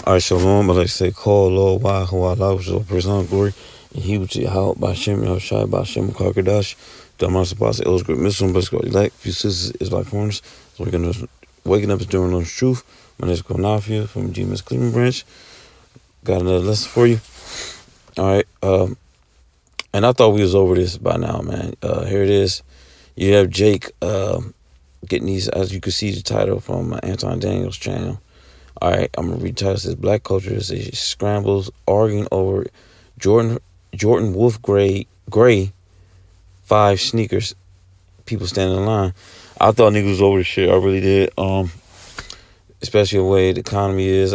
All right, shalom. I like to say, call Lord Wah Huala, which is a person of glory. And he was Yahweh by Shem, Yahushai by Shem, Karkadash. Damas Abbas, El's great mission, but God elect. Few sisters is like foreigners. So waking up is doing those truth. My name is Konafia from GMS Cleveland branch. Got another lesson for you. All right. And I thought we was over this by now, man. Here it is. You have Jake getting these, as you can see the title from Anton Daniels' channel. All right, I'm gonna read the title. It says Black Culture is scrambles arguing over Jordan Wolf Gray 5 sneakers. People standing in line. I thought niggas was over the shit. I really did. Especially the way the economy is.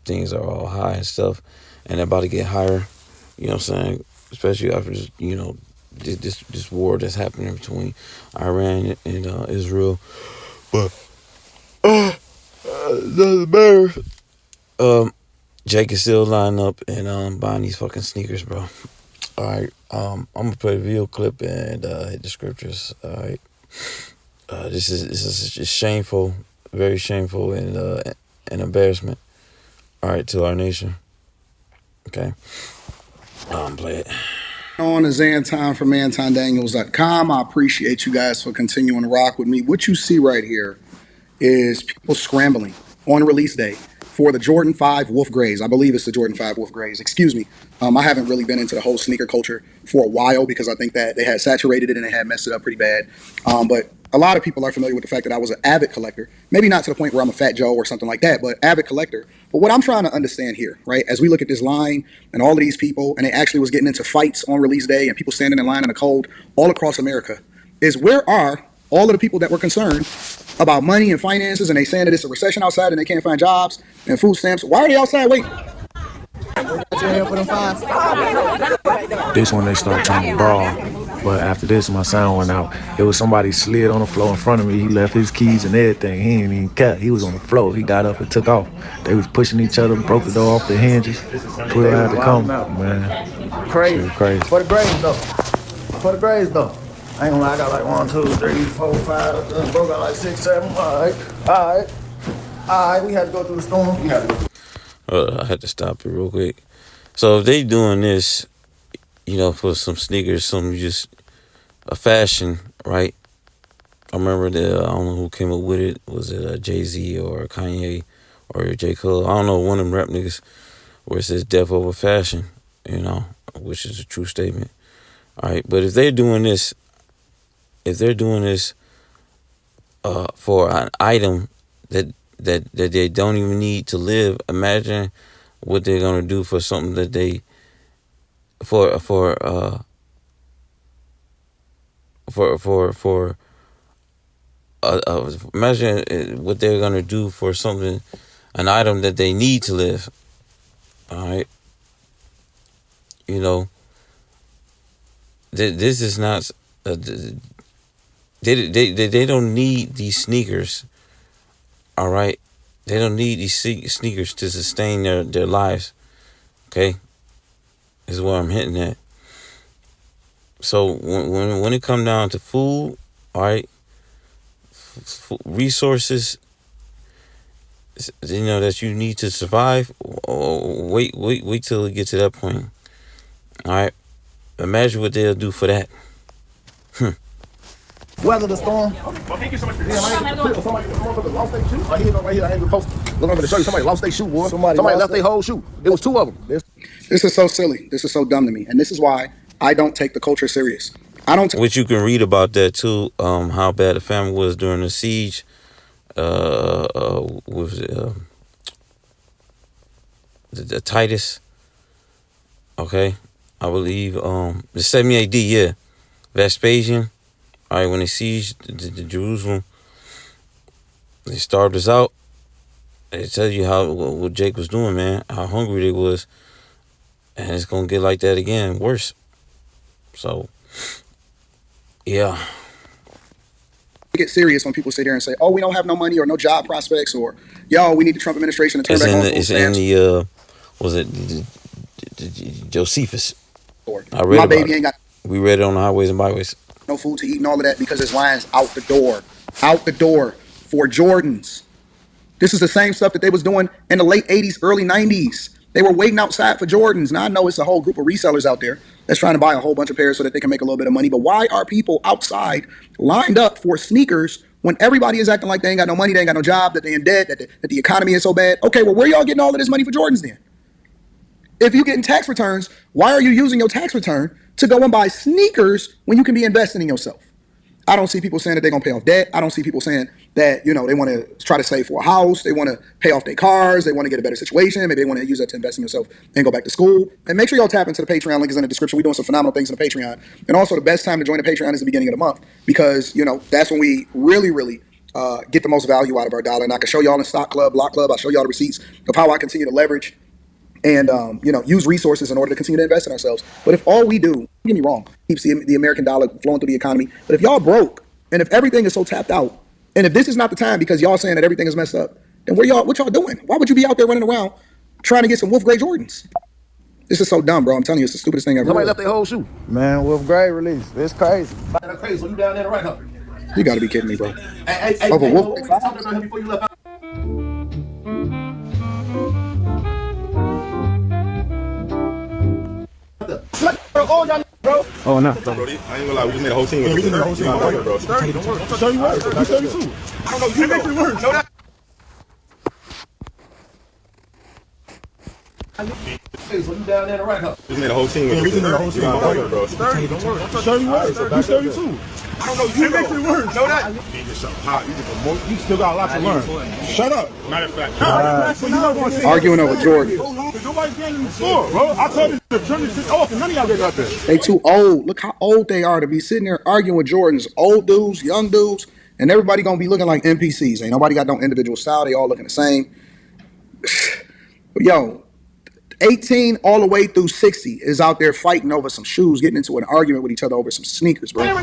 Things are all high and stuff, and they're about to get higher. You know what I'm saying? Especially after this, this war that's happening between Iran and Israel. But doesn't matter. Jake is still lining up and buying these fucking sneakers, bro. All right, I'm gonna play the video clip and hit the scriptures. All right, this is just shameful, very shameful, and an embarrassment. All right, to our nation. Okay, play it. On is Anton from AntonDaniels.com. I appreciate you guys for continuing to rock with me. What you see right here is people scrambling on release day for the Jordan 5 Wolf Grays. I believe it's the Jordan 5 Wolf Grays. Excuse me. I haven't really been into the whole sneaker culture for a while because I think that they had saturated it and they had messed it up pretty bad. But a lot of people are familiar with the fact that I was an avid collector. Maybe not to the point where I'm a Fat Joe or something like that, but avid collector. But what I'm trying to understand here, right, as we look at this line and all of these people, and they actually was getting into fights on release day and people standing in line in the cold all across America, is where are all of the people that were concerned about money and finances, and they saying that it's a recession outside and they can't find jobs and food stamps? Why are they outside waiting? This one they start trying to brawl. But after this, my sound went out. It was somebody slid on the floor in front of me. He left his keys and everything. He ain't even care. He was on the floor. He got up and took off. They was pushing each other, broke the door off the hinges. Twitter had to come, man. Crazy. Crazy. For the grades though. I ain't gonna lie, I got like 1, 2, 3, 4, 5. Bro got like 6, 7. All right. We had to go through the storm. I had to stop it real quick. So if they doing this, for some sneakers, some just a fashion, right? I remember I don't know who came up with it. Was it Jay-Z or Kanye or J. Cole? I don't know, one of them rap niggas, where it says death over fashion, which is a true statement. All right, but if they're doing this for an item that they don't even need to live, imagine what they're gonna do for something that they imagine what they're gonna do for something, an item that they need to live. All right, this is not. They don't need these sneakers. All right, they don't need these sneakers to sustain their lives. Okay, is where I'm hitting at. So when it come down to food, all right, resources, that you need to survive. Wait till it gets to that point. All right, imagine what they'll do for that. Weather the storm. Somebody lost their shoe. Right here, I ain't even posted. Look, I'm going to show you. Somebody lost their shoe, boy. Somebody left their whole shoe. It was 2 of them. This is so silly. This is so dumb to me. And this is why I don't take the culture serious. Which you can read about that too. How bad the family was during the siege. Was the Titus? Okay, I believe the 70 AD. Yeah, Vespasian. All right, when they sieged the Jerusalem, they starved us out. They tell you what Jake was doing, man. How hungry they was, and it's gonna get like that again, worse. So, yeah. Get serious when people sit here and say, "Oh, we don't have no money or no job prospects," or "Yo, we need the Trump administration to turn back on food stamps." It's in the was it Josephus? I read My baby ain't got. We read it on the highways and byways. No food to eat and all of that because there's lines out the door for Jordans. This is the same stuff that they was doing in the late 80s, early 90s. They were waiting outside for Jordans. Now I know it's a whole group of resellers out there that's trying to buy a whole bunch of pairs so that they can make a little bit of money. But why are people outside lined up for sneakers when everybody is acting like they ain't got no money, they ain't got no job, that they in debt, that the economy is so bad? Okay, well, where y'all getting all of this money for Jordans then? If you're getting tax returns, why are you using your tax return to go and buy sneakers when you can be investing in yourself? I don't see people saying that they're going to pay off debt. I don't see people saying that, they want to try to save for a house. They want to pay off their cars. They want to get a better situation. Maybe they want to use that to invest in yourself and go back to school. And make sure y'all tap into the Patreon. Link is in the description. We're doing some phenomenal things in the Patreon. And also the best time to join the Patreon is the beginning of the month because, that's when we really get the most value out of our dollar. And I can show y'all in Stock Club, Block Club. I'll show y'all the receipts of how I continue to leverage and use resources in order to continue to invest in ourselves. But if all we do, don't get me wrong, keeps the American dollar flowing through the economy. But if y'all broke and if everything is so tapped out, and if this is not the time because y'all saying that everything is messed up, then what y'all doing? Why would you be out there running around trying to get some Wolf Gray Jordans? This is so dumb, bro. I'm telling you, it's the stupidest thing ever. Somebody left their whole shoe. Man, Wolf Gray release. It's crazy. That's crazy. So you down there to right now? You got to be kidding me, bro. Hey, Over Wolf what Gray were you talking about him before you left out? Oh, no. Brody, I ain't gonna lie, we just made a whole team. We just made a whole team. Bro. 30, don't worry. 30 words. 32. I don't know, you make 3 words. Know that? Hey, so you down there to right now? We just made a whole team. We just made a whole team. Bro. 30, don't worry. 30 words. You 32. I don't know, you make 3 words. Know that? You just something hot. You still got a lot to learn. Shut up. Matter of fact. Arguing over Jordan. Nobody's getting in the store, bro. I told you to turn this shit off and none of y'all get out there. They too old. Look how old they are to be sitting there arguing with Jordans. Old dudes, young dudes, and everybody gonna be looking like NPCs. Ain't nobody got no individual style. They all looking the same. Yo, 18 all the way through 60 is out there fighting over some shoes, getting into an argument with each other over some sneakers, bro. Go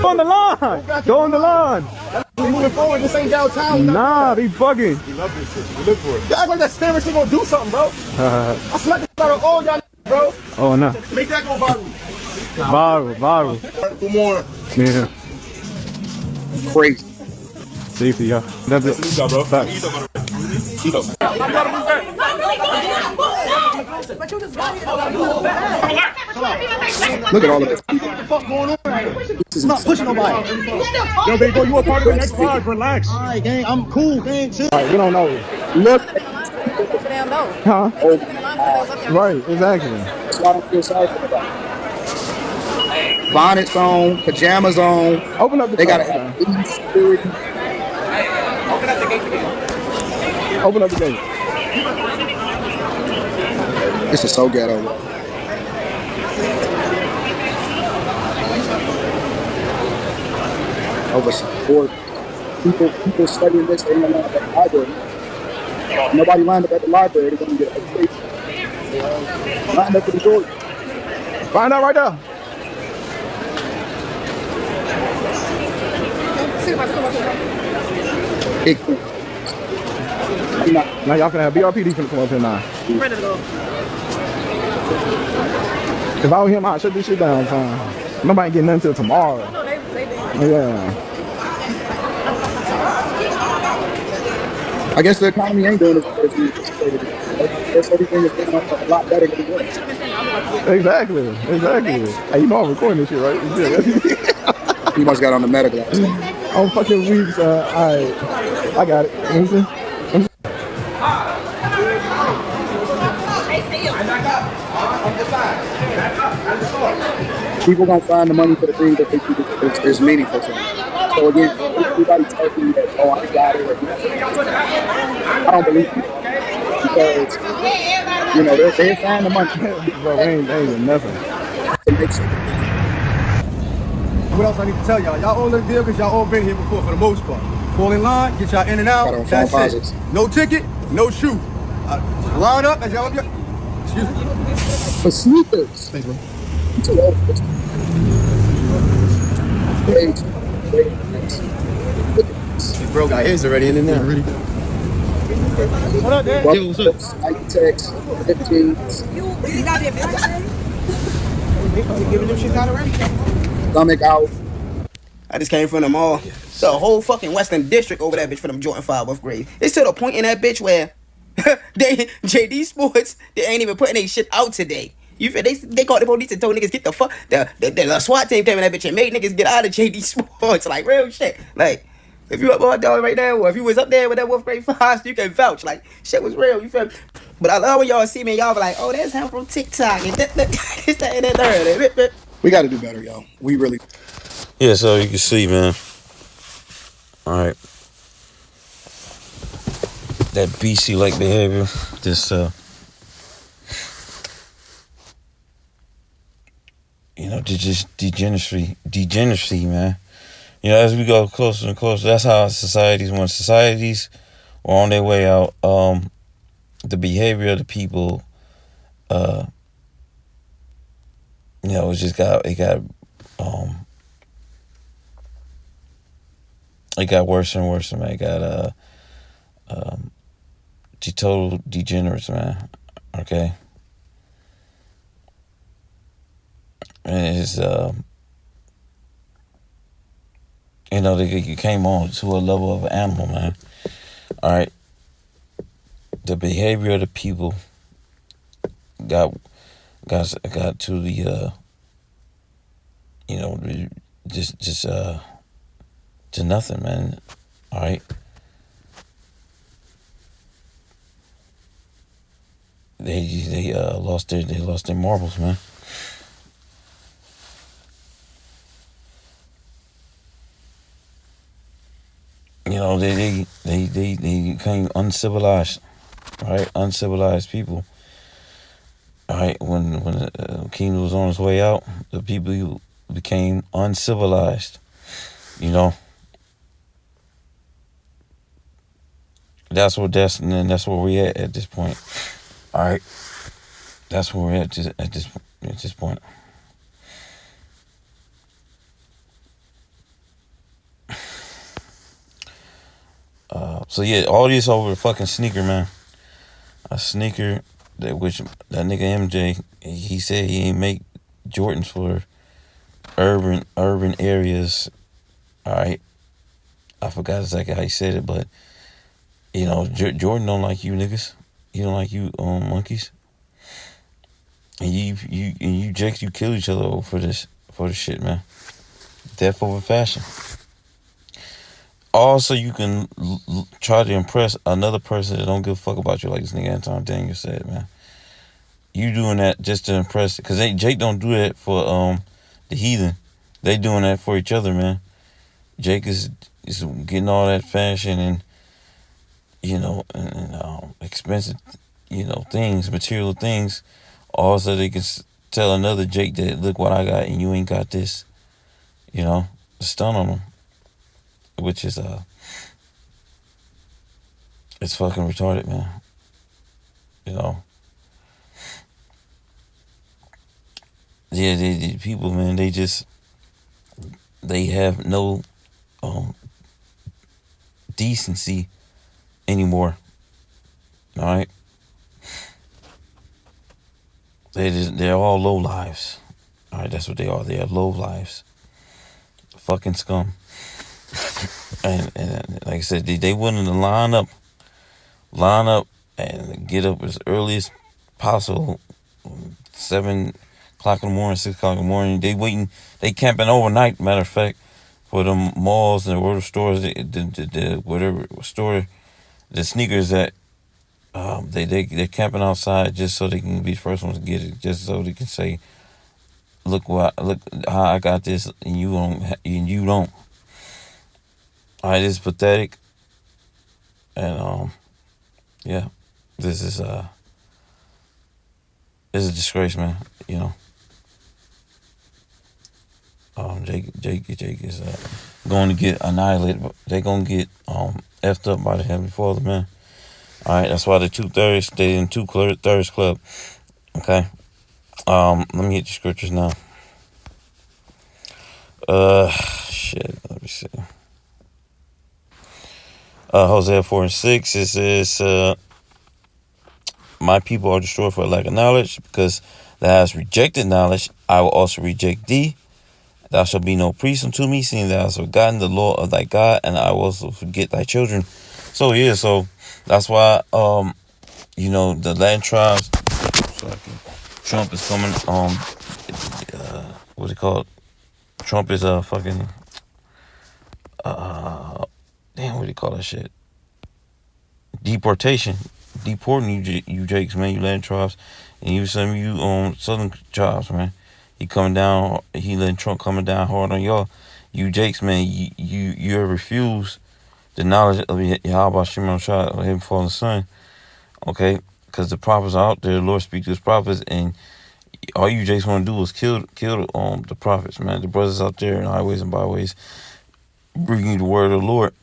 on the line. Go on the line. We moving forward. This ain't downtown. Nah, they bugging. We love this shit. We look for it. You act like that Spanish shit gonna do something, bro. I smacked the shit out of all y'all, bro. Oh, no. Make that go viral. Viral. For more. Yeah. Crazy. Safety, y'all. That's it. Eat up, bro. Facts. Eat up. Eat up. Look at all of this. What the fuck going on right here? I'm not pushing nobody. Yo, big boy, you a part of the next five. Relax. All right, gang. I'm cool, gang. Chill. We don't know. Look. Huh? Right, exactly. That's why I don't feel sorry for nobody. Bonnets on, pajamas on. Open up the They car. gotta have police security. Open up the gate. This is so ghetto. Over support. People studying this, they don't know at the library. Nobody lined up at the library, they're gonna get an education. Lined up for the Jordan. Find out right there. Big thing. I'm not. Now y'all can have BRPD finna come up here now. Ready to go. If I were him, I'd shut this shit down. Fine. Nobody getting nothing till tomorrow. No, they did. Yeah. I guess the economy ain't doing as good as we anticipated. I guess everything is getting a lot better than it was. Exactly. Hey, you know I'm recording this shit, right? You must got on the medical. I'm fucking weak, alright. I got it. Let me see. People gonna find the money for the things that they think is meaningful to them. So again, everybody tells me that, oh, I got it. I don't believe you. Because, they'll find the money. Bro, ain't nothing. What else I need to tell y'all? Y'all all in the deal because y'all all been here before for the most part. Fall in line, get y'all in and out. Got on That's phone it. posits. No ticket, no shoe. Line up as y'all up your... Excuse me. For sneakers. Thanks, bro. I'm too old for this. Bro got his already in there. Already. What up, man? Yo, what's up? Text, 15s. You got the advantage. Stomach out. I just came from the mall. The whole fucking Western District over that bitch for them Jordan 5 upgrades. It's to the point in that bitch where JD Sports, they ain't even putting their shit out today. You feel they called the police and told niggas get the fuck the SWAT team came in that bitch and made niggas get out of JD Sports. Like real shit. Like if you up on dog right now, or if you was up there with that Wolf Grade 5, you can vouch. Like shit was real. You feel me? But I love when y'all see me and y'all be like, oh, that's him from TikTok and that and that third. We got to do better, yo. We really. Yeah, so you can see, man. All right. That BC like behavior, this just degeneracy, man. You know, as we go closer and closer, that's how societies are on their way out, the behavior of the people, it got worse and worse, man. It got total degenerates, man. Okay. And it's you came on to a level of an animal, man. All right. The behavior of the people got to the to nothing, man. All right. They lost their marbles, man. You know, they became uncivilized, right? Uncivilized people. All right, when King was on his way out, the people became uncivilized. You know, that's where we're at this point. All right, that's where we're at this point. So yeah, all this over a fucking sneaker, man. A sneaker that nigga MJ, he said he ain't make Jordans for urban areas. All right, I forgot exactly how he said it, but you know, Jordan don't like you niggas. He don't like you monkeys. And you Jakes, you kill each other over for this shit, man. Death over fashion. Also, you can try to impress another person that don't give a fuck about you, like this nigga Anton Daniels said, man. You doing that just to impress, because Jake don't do that for the heathen. They doing that for each other, man. Jake is getting all that fashion and expensive, things, material things. Also, they can tell another Jake that look what I got and you ain't got this. Stun on them. Which is it's fucking retarded, man. Yeah, the people, man, they have no decency anymore. All right, they're all low lives. All right, that's what they are. They are low lives. Fucking scum. And like I said, they willing to line up and get up as early as possible. 7 o'clock in the morning, 6 o'clock in the morning. They waiting. They camping overnight. Matter of fact, for the malls and whatever stores, the whatever store, the sneakers that they're camping outside just so they can be the first ones to get it. Just so they can say, look how I got this and you don't. All right, it's pathetic, and yeah, this is a disgrace, man. Jake is going to get annihilated. But they're gonna get effed up by the Heavenly Father, man. All right, that's why the 2/3 stay in 2/3 club. Okay, let me hit the scriptures now. Shit, let me see. Hosea 4:6, it says, my people are destroyed for lack of knowledge, because thou hast rejected knowledge, I will also reject thee, Thou shalt be no priest unto me, seeing thou hast forgotten the law of thy God, and I will also forget thy children. So yeah, so that's why the land tribes. Trump is coming. What's it called? Trump is fucking. Damn, what do you call that shit? Deportation, deporting you Jakes, man, you land tribes, and even some of you southern tribes, man. He coming down. He letting Trump coming down hard on y'all. You Jakes, man. You have refused the knowledge of Yahweh Shimon Shah, or Him fallen Son. Okay, because the prophets are out there. The Lord speaks to His prophets, and all you Jakes want to do is kill the prophets, man. The brothers out there in highways and byways bringing you the word of the Lord.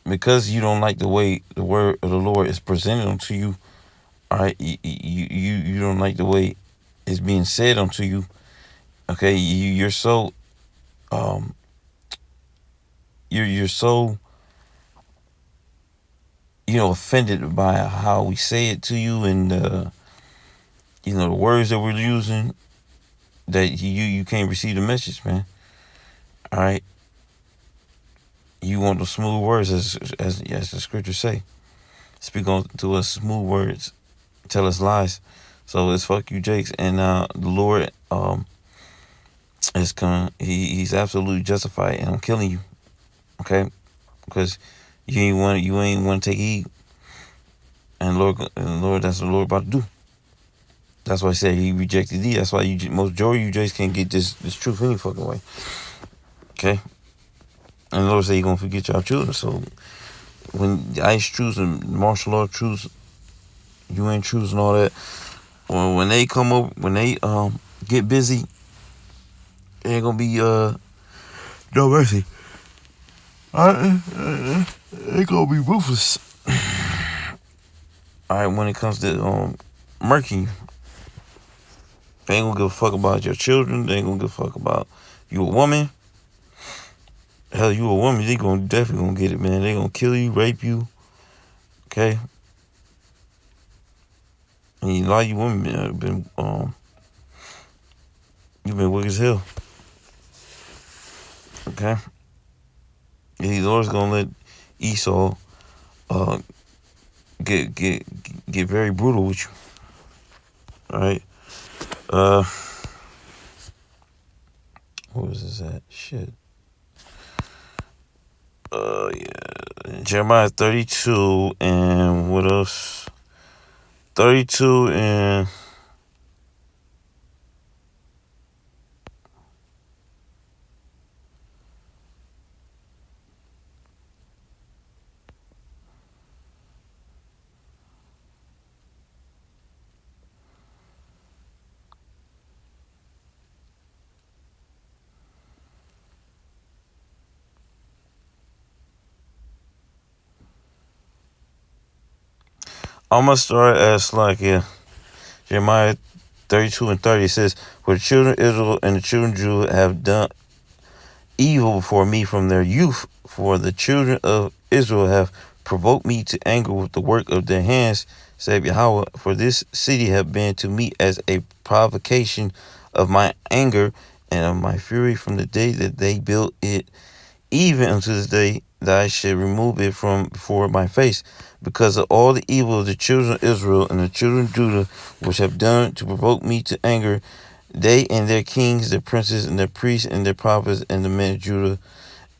Because you don't like the way the word of the Lord is presented unto you, all right, you don't like the way it's being said unto you, okay, you're so you're so offended by how we say it to you, and the words that we're using, that you can't receive the message, man. All right, you want the smooth words, as the scriptures say. Speak on to us smooth words, tell us lies. So it's fuck you, Jakes, and the Lord is He's absolutely justified in killing you, okay? Because you ain't want to take heed, and Lord, that's what the Lord about to do. That's why I said He rejected thee. That's why majority of you Jakes can't get this truth any fucking way, okay? And the Lord said He gonna forget y'all children. So when the ice truths and martial law truths, UN truths and all that, when they come over, when they get busy, it ain't gonna be no mercy. It gonna be ruthless. Alright, when it comes to murking you, they ain't gonna give a fuck about your children. They ain't gonna give a fuck about you a woman. Hell, you a woman, they definitely gonna get it, man. They gonna kill you, rape you, okay? And a lot of you women have been you've been wicked as hell, okay? The Lord's gonna let Esau get very brutal with you. All right. What was this at? Shit. Yeah. Jeremiah 32 and what else? 32 and I'm gonna start as Jeremiah 32 and 30 says, "For the children of Israel and the children of Judah have done evil before me from their youth, for the children of Israel have provoked me to anger with the work of their hands, said Yahweh, for this city have been to me as a provocation of my anger and of my fury from the day that they built it, even unto this day that I should remove it from before my face, because of all the evil of the children of Israel and the children of Judah, which have done to provoke me to anger, they and their kings, their princes, and their priests, and their prophets, and the men of Judah,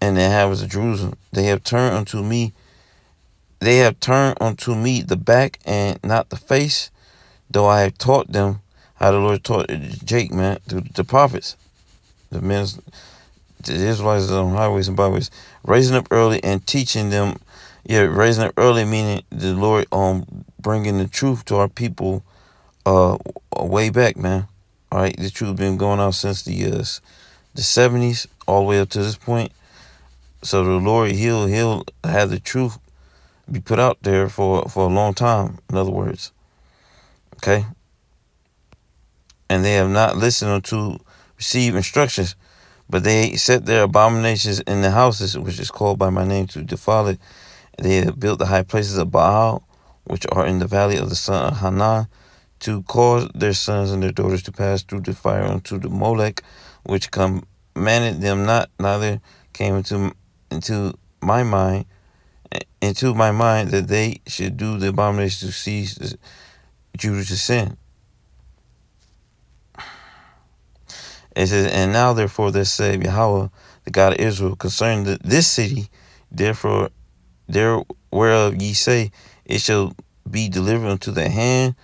and the inhabitants of Jerusalem. They have turned unto me the back and not the face, though I have taught them how the Lord taught Jake, man, the prophets, the men, the Israelites on highways and byways, raising up early and teaching them. Yeah, raising up early meaning the Lord bringing the truth to our people way back, man. All right, the truth been going on since the 70s all the way up to this point. So the Lord, he'll have the truth be put out there for a long time. In other words, okay. And they have not listened to receive instructions, but they set their abominations in the houses, which is called by my name, to defile it. They have built the high places of Baal, which are in the valley of the son of Hanan, to cause their sons and their daughters to pass through the fire unto the Molech, which come commanded them not, neither came into my mind that they should do the abomination to cease Judah to sin. It says, and now therefore thus saith Yahweh, the God of Israel, concerning this city, therefore there whereof ye say it shall be delivered unto the hand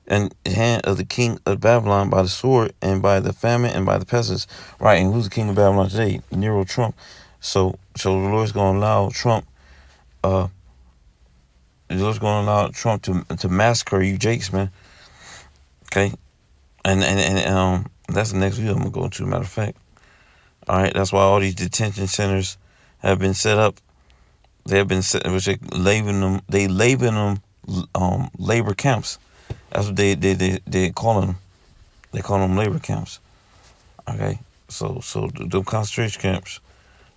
of the king of Babylon by the sword and by the famine and by the pestilence. Right, and who's the king of Babylon today? Nero Trump. So the Lord's gonna allow Trump the Lord's gonna allow Trump to massacre you Jakes, man. Okay? And that's the next video I'm gonna go into, matter of fact. Alright, that's why all these detention centers have been set up. They have been set, which they label them labor camps. That's what they calling them. They call them labor camps. Okay, so the concentration camps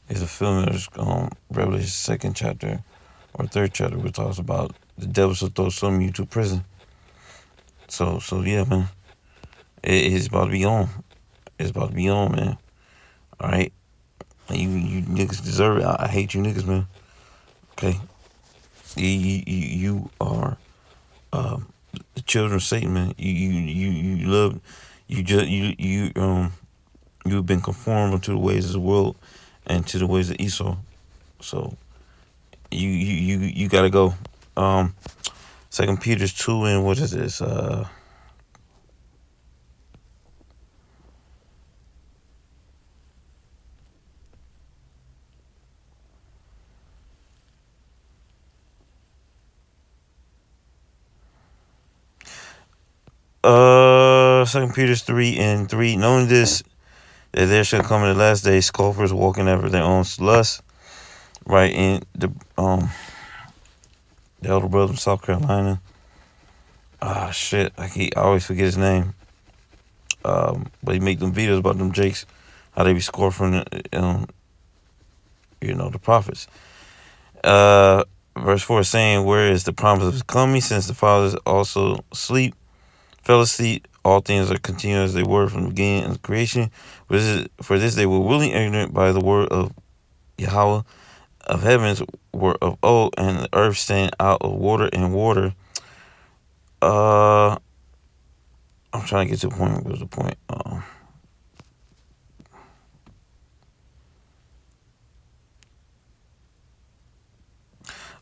is a film that's Revelation 2nd chapter or 3rd chapter, which talks about the devil shall throw some of you to prison. So yeah, man, it's about to be on. It's about to be on, man. All right, and you niggas deserve it. I hate you niggas, man. Okay, you are the children of Satan, man. You love you've been conformed to the ways of the world and to the ways of Esau. So you gotta go. 2 Peter 2 and what is this? Second Peter 3 and 3. Knowing this, that there shall come in the last days scoffers walking after their own lust. Right, in the elder brother from South Carolina. Shit, I always forget his name. But he make them videos about them Jakes, how they be scoffing, the prophets. Verse 4 saying, where is the promise of coming, since the fathers also fell asleep, all things are continued as they were from the beginning of creation. For this they were willing ignorant by the word of Yahweh of heavens were of old, and the earth stand out of water and water. I'm trying to get to the point. What was the point?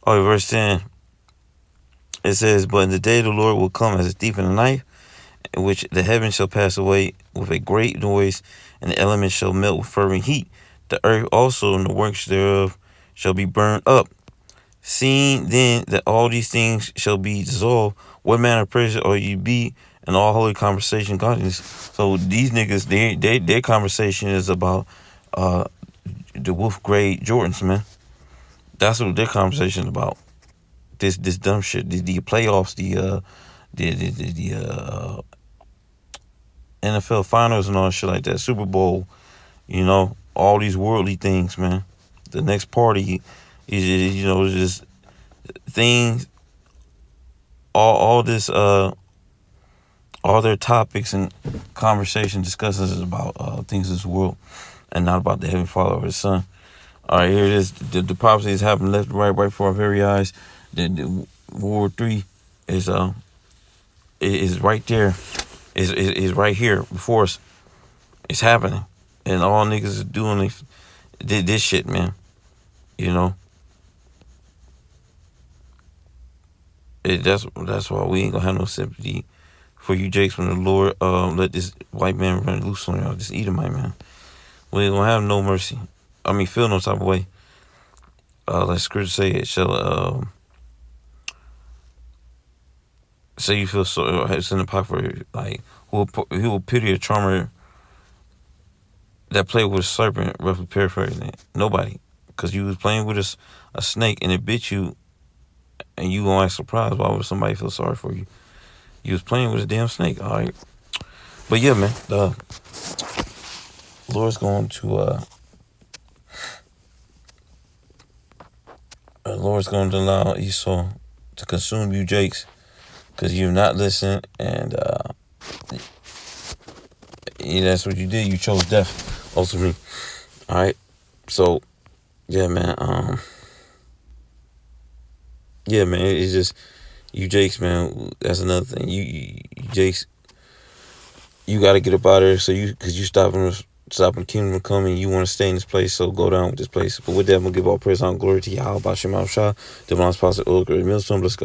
Verse 10. It says, but in the day the Lord will come as a thief in the night, in which the heavens shall pass away with a great noise, and the elements shall melt with fervent heat. The earth also and the works thereof shall be burned up. Seeing then that all these things shall be dissolved, what manner of pressure are you be in all holy conversation godliness? So these niggas, their conversation is about the Wolf grade Jordans, man. That's what their conversation is about. This dumb shit, the playoffs, the NFL finals and all that shit like that, Super Bowl, all these worldly things, man. The next party is just things, all this, all their topics and conversation discussions is about things of this world and not about the Heavenly Father or His Son. All right, here it is. The prophecy is happening left and right before our very eyes. The World War III is right there. Is right here before us. It's happening, and all niggas is doing this shit, man. That's why we ain't gonna have no sympathy for you Jakes when the Lord let this white man run loose on y'all. Just eat him, man. We ain't gonna have no mercy. I mean, feel no type of way. Like Scripture say, it shall say you feel so. It's in the pocket, like who will pity a charmer that played with a serpent, roughly paraphrasing it? Nobody, because you was playing with a snake and it bit you, and you gonna act surprised. Why would somebody feel sorry for you? You was playing with a damn snake, all right. But yeah, man, the Lord's going to allow Esau to consume you Jakes, because you've not listened, and that's what you did. You chose death. ultimately. All right. So, yeah, man. Yeah, man. It's just you, Jakes, man. That's another thing. You Jakes. You got to get up out of there. So because you stopping Kingdom from coming. You want to stay in this place. So go down with this place. But with that, I'm gonna give all praise and glory to Yahweh, Bashem Al Shah, Divine Sponsor, Ultimate Millstone. Let's go.